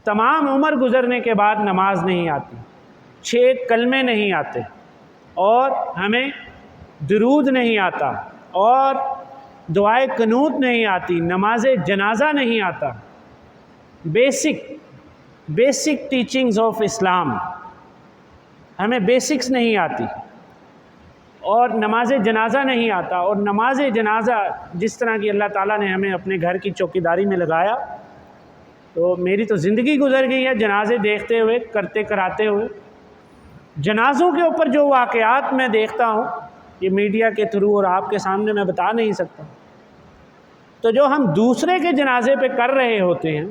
تمام عمر گزرنے کے بعد نماز نہیں آتی، 6 کلمے نہیں آتے، اور ہمیں درود نہیں آتا، اور دعائے قنوت نہیں آتی، نماز جنازہ نہیں آتا، بیسک ٹیچنگز آف اسلام ہمیں بیسکس نہیں آتی، اور نماز جنازہ نہیں آتا۔ اور نماز جنازہ جس طرح کی اللہ تعالیٰ نے ہمیں اپنے گھر کی چوکیداری میں لگایا، تو میری تو زندگی گزر گئی ہے جنازے دیکھتے ہوئے، کرتے کراتے ہوئے۔ جنازوں کے اوپر جو واقعات میں دیکھتا ہوں، یہ میڈیا کے تھرو اور آپ کے سامنے میں بتا نہیں سکتا۔ تو جو ہم دوسرے کے جنازے پہ کر رہے ہوتے ہیں،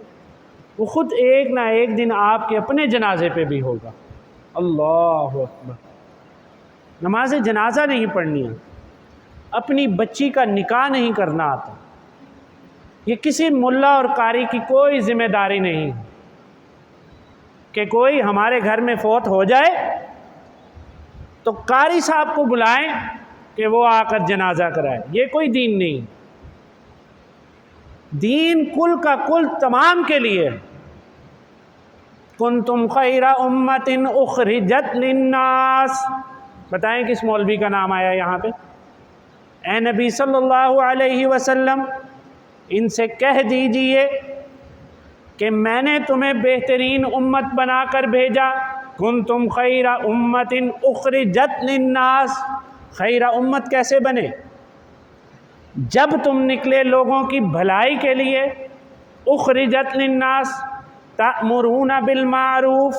وہ خود ایک نہ ایک دن آپ کے اپنے جنازے پہ بھی ہوگا۔ اللہ اکبر۔ نماز جنازہ نہیں پڑھنی ہے، اپنی بچی کا نکاح نہیں کرنا آتا، یہ کسی ملا اور قاری کی کوئی ذمہ داری نہیں کہ کوئی ہمارے گھر میں فوت ہو جائے تو قاری صاحب کو بلائیں کہ وہ آ کر جنازہ کرائے۔ یہ کوئی دین نہیں، دین کل کا کل تمام کے لیے۔ کنتم خیر امت اخرجت للناس، بتائیں کس مولوی کا نام آیا یہاں پہ؟ اے نبی صلی اللہ علیہ وسلم، ان سے کہہ دیجئے کہ میں نے تمہیں بہترین امت بنا کر بھیجا۔ کنتم خیر امت اخرجت للناس، خیر امت کیسے بنے؟ جب تم نکلے لوگوں کی بھلائی کے لیے، اخرجت للناس تأمرون بالمعروف،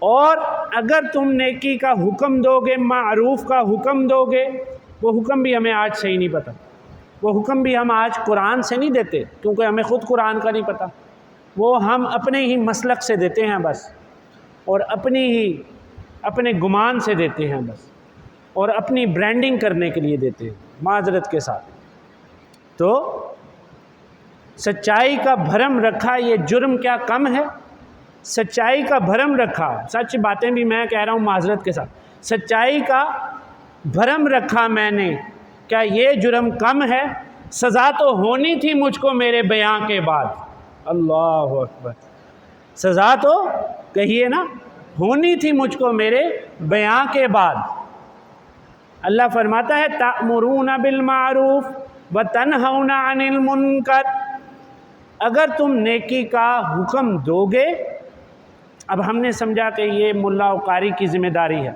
اور اگر تم نیکی کا حکم دو گے، معروف کا حکم دو گے، وہ حکم بھی ہمیں آج صحیح نہیں پتہ، وہ حکم بھی ہم آج قرآن سے نہیں دیتے، کیونکہ ہمیں خود قرآن کا نہیں پتہ، وہ ہم اپنے ہی مسلک سے دیتے ہیں بس، اور اپنے گمان سے دیتے ہیں بس، اور اپنی برانڈنگ کرنے کے لیے دیتے ہیں، معذرت کے ساتھ۔ تو سچائی کا بھرم رکھا، یہ جرم کیا کم ہے؟ سچائی کا بھرم رکھا، سچ باتیں بھی میں کہہ رہا ہوں معذرت کے ساتھ، سچائی کا بھرم رکھا میں نے، کیا یہ جرم کم ہے؟ سزا تو ہونی تھی مجھ کو میرے بیاں کے بعد۔ اللہ اکبر۔ سزا تو کہیے نا، ہونی تھی مجھ کو میرے بیاں کے بعد۔ اللہ فرماتا ہے تأمرون بالمعروف وتنہون عن المنکر، اگر تم نیکی کا حکم دو گے۔ اب ہم نے سمجھا کہ یہ ملا و قاری کی ذمہ داری ہے،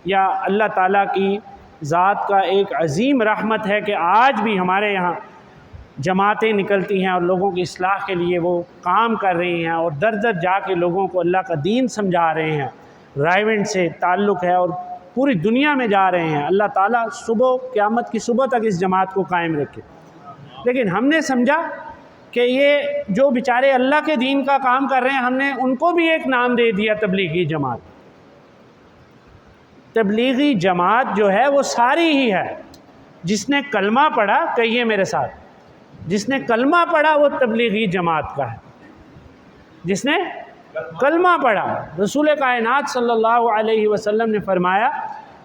یا اللہ تعالیٰ کی ذات کا ایک عظیم رحمت ہے کہ آج بھی ہمارے یہاں جماعتیں نکلتی ہیں اور لوگوں کی اصلاح کے لیے وہ کام کر رہی ہیں، اور در در جا کے لوگوں کو اللہ کا دین سمجھا رہے ہیں، رائیونٹ سے تعلق ہے اور پوری دنیا میں جا رہے ہیں۔ اللہ تعالیٰ قیامت کی صبح تک اس جماعت کو قائم رکھے۔ لیکن ہم نے سمجھا کہ یہ جو بیچارے اللہ کے دین کا کام کر رہے ہیں، ہم نے ان کو بھی ایک نام دے دیا، تبلیغی جماعت۔ تبلیغی جماعت جو ہے وہ ساری ہی ہے، جس نے کلمہ پڑھا، کہیے میرے ساتھ، جس نے کلمہ پڑھا وہ تبلیغی جماعت کا ہے۔ جس نے کلمہ پڑھا، رسول کائنات صلی اللہ علیہ وسلم نے فرمایا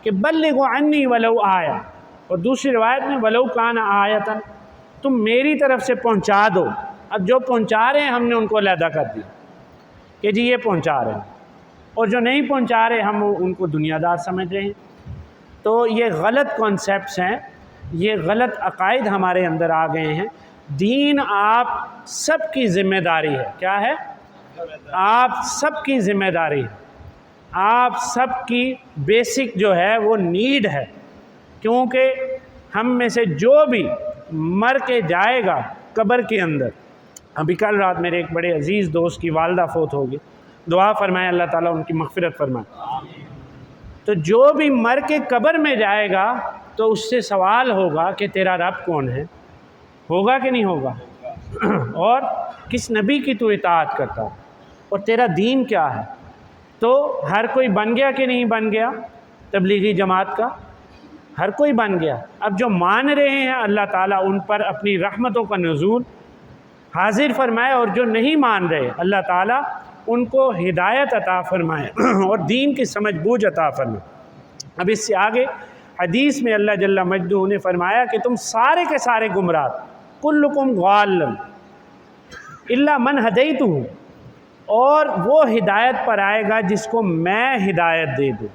کہ بلغوا عنی ولو آیا، اور دوسری روایت میں ولو کان آیۃ، تم میری طرف سے پہنچا دو۔ اب جو پہنچا رہے ہیں ہم نے ان کو علیحدہ کر دیا کہ جی یہ پہنچا رہے ہیں، اور جو نہیں پہنچا رہے ہم ان کو دنیا دار سمجھ رہے ہیں۔ تو یہ غلط کانسیپٹس ہیں، یہ غلط عقائد ہمارے اندر آ گئے ہیں۔ دین آپ سب کی ذمہ داری ہے۔ کیا ہے؟ آپ سب کی ذمہ داری ہے، آپ سب کی بیسک جو ہے وہ نیڈ ہے، کیونکہ ہم میں سے جو بھی مر کے جائے گا قبر کے اندر، ابھی کل رات میرے ایک بڑے عزیز دوست کی والدہ فوت ہوگی، دعا فرمائے اللہ تعالیٰ ان کی مغفرت فرمائے۔ تو جو بھی مر کے قبر میں جائے گا تو اس سے سوال ہوگا کہ تیرا رب کون ہے؟ ہوگا کہ نہیں ہوگا؟ اور کس نبی کی تو اطاعت کرتا، اور تیرا دین کیا ہے؟ تو ہر کوئی بن گیا کہ نہیں بن گیا تبلیغی جماعت کا؟ ہر کوئی بن گیا۔ اب جو مان رہے ہیں اللہ تعالیٰ ان پر اپنی رحمتوں کا نزول حاضر فرمائے، اور جو نہیں مان رہے اللہ تعالیٰ ان کو ہدایت عطا فرمائے اور دین کی سمجھ بوجھ عطا فرمائے۔ اب اس سے آگے حدیث میں اللہ جل مجدہ نے فرمایا کہ تم سارے کے سارے گمراہ، کلکم غال الا من ہدیتہ، اور وہ ہدایت پر آئے گا جس کو میں ہدایت دے دوں۔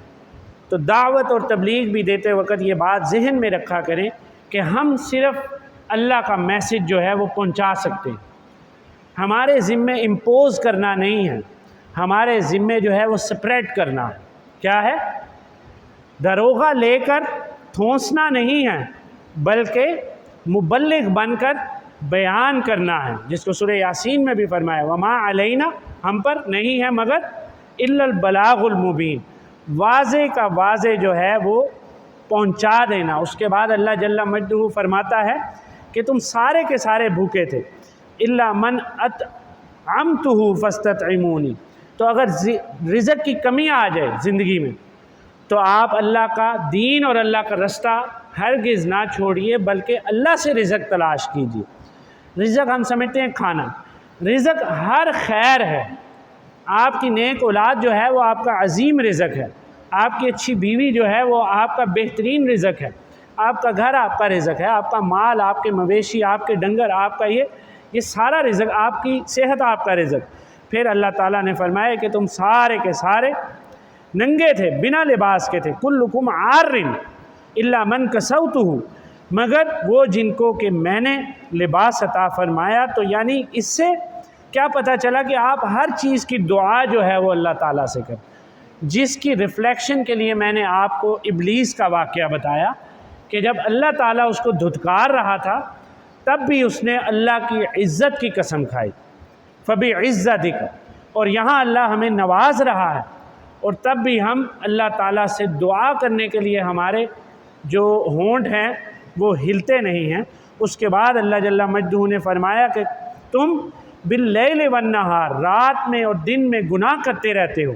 تو دعوت اور تبلیغ بھی دیتے وقت یہ بات ذہن میں رکھا کریں کہ ہم صرف اللہ کا میسج جو ہے وہ پہنچا سکتے ہیں، ہمارے ذمے امپوز کرنا نہیں ہے، ہمارے ذمے جو ہے وہ سپریڈ کرنا ہے۔ کیا ہے؟ دروغہ لے کر ٹھونسنا نہیں ہے، بلکہ مبلغ بن کر بیان کرنا ہے، جس کو سورہ یاسین میں بھی فرمایا وما علینا، ہم پر نہیں ہے مگر الا البلاغ المبین، واضح کا واضح جو ہے وہ پہنچا دینا۔ اس کے بعد اللہ جل مجدہ فرماتا ہے کہ تم سارے کے سارے بھوکے تھے، الا من اطعمتہ فاستطعمونی، تو اگر رزق کی کمی آ جائے زندگی میں تو آپ اللہ کا دین اور اللہ کا رستہ ہرگز نہ چھوڑیے، بلکہ اللہ سے رزق تلاش کیجیے۔ رزق ہم سمجھتے ہیں کھانا، رزق ہر خیر ہے۔ آپ کی نیک اولاد جو ہے وہ آپ کا عظیم رزق ہے، آپ کی اچھی بیوی جو ہے وہ آپ کا بہترین رزق ہے، آپ کا گھر آپ کا رزق ہے، آپ کا مال، آپ کے مویشی، آپ کے ڈنگر، آپ کا یہ سارا رزق، آپ کی صحت آپ کا رزق۔ پھر اللہ تعالیٰ نے فرمایا کہ تم سارے کے سارے ننگے تھے، بنا لباس کے تھے، کلکم عار الا من کسوتہ، مگر وہ جن کو کہ میں نے لباس عطا فرمایا۔ تو یعنی اس سے کیا پتہ چلا کہ آپ ہر چیز کی دعا جو ہے وہ اللہ تعالیٰ سے کریں، جس کی ریفلیکشن کے لیے میں نے آپ کو ابلیس کا واقعہ بتایا کہ جب اللہ تعالیٰ اس کو دھتکار رہا تھا تب بھی اس نے اللہ کی عزت کی قسم کھائی، فبعزتک، اور یہاں اللہ ہمیں نواز رہا ہے اور تب بھی ہم اللہ تعالیٰ سے دعا کرنے کے لیے ہمارے جو ہونٹ ہیں وہ ہلتے نہیں ہیں۔ اس کے بعد اللہ جل مجدہ نے فرمایا کہ تم باللیل والنہار، رات میں اور دن میں گناہ کرتے رہتے ہو،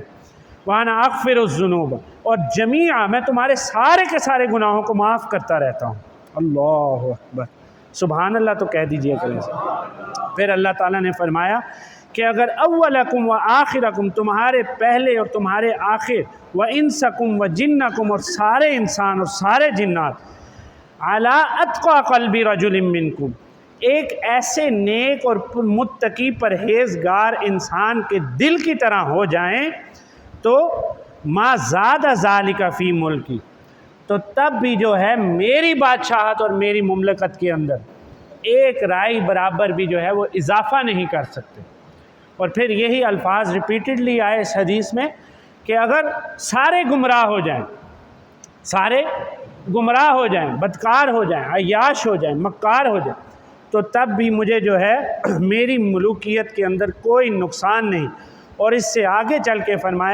وانا اغفر الذنوب، اور جمیعا، میں تمہارے سارے کے سارے گناہوں کو معاف کرتا رہتا ہوں۔ اللہ اکبر، سبحان اللہ تو کہہ دیجئے کریں سے۔ پھر اللہ تعالیٰ نے فرمایا کہ اگر اولکم و آخرکم، تمہارے پہلے اور تمہارے آخر، و انسکم و جنکم، اور سارے انسان اور سارے جنات، علی اتقی قلب رجل منکم، ایک ایسے نیک اور متقی پرہیزگار انسان کے دل کی طرح ہو جائیں تو ما زاد ذالک فی ملکی، تو تب بھی جو ہے میری بادشاہت اور میری مملکت کے اندر ایک رائی برابر بھی جو ہے وہ اضافہ نہیں کر سکتے۔ اور پھر یہی الفاظ ریپیٹڈلی آئے اس حدیث میں کہ اگر سارے گمراہ ہو جائیں، سارے گمراہ ہو جائیں، بدکار ہو جائیں، عیاش ہو جائیں، مکار ہو جائیں، تو تب بھی مجھے جو ہے میری ملوکیت کے اندر کوئی نقصان نہیں۔ اور اس سے آگے چل کے فرمایا